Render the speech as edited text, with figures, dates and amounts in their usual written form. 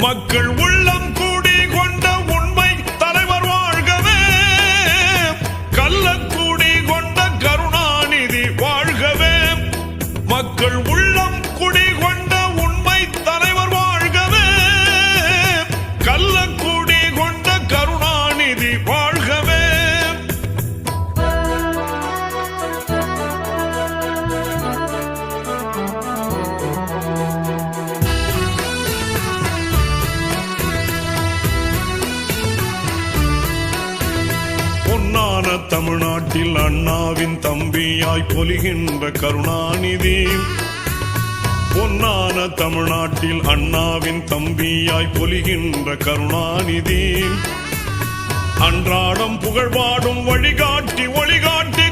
மக்கள் உள்ளம் கூடி கொண்ட உண்மை தலைவர் வாழ்கவே, கள்ளக்கூடி கொண்ட கருணாநிதி வாழ்கவே. மக்கள் உள்ளம் குடி கொண்ட உண்மை தலைவர் வாழ்கவே, கள்ளக்கூடி கொண்ட கருணாநிதி வாழ்கவே. பொன்னான தமிழ்நாட்டில் அண்ணாவின் தம்பியாய் பொலிகின்ற கருணாநிதி, பொன்னான தமிழ்நாட்டில் அண்ணாவின் தம்பியாய் பொலிகின்ற கருணாநிதி, அன்றாடம் புகழ்பாடும் வழிகாட்டி ஒளிகாட்டி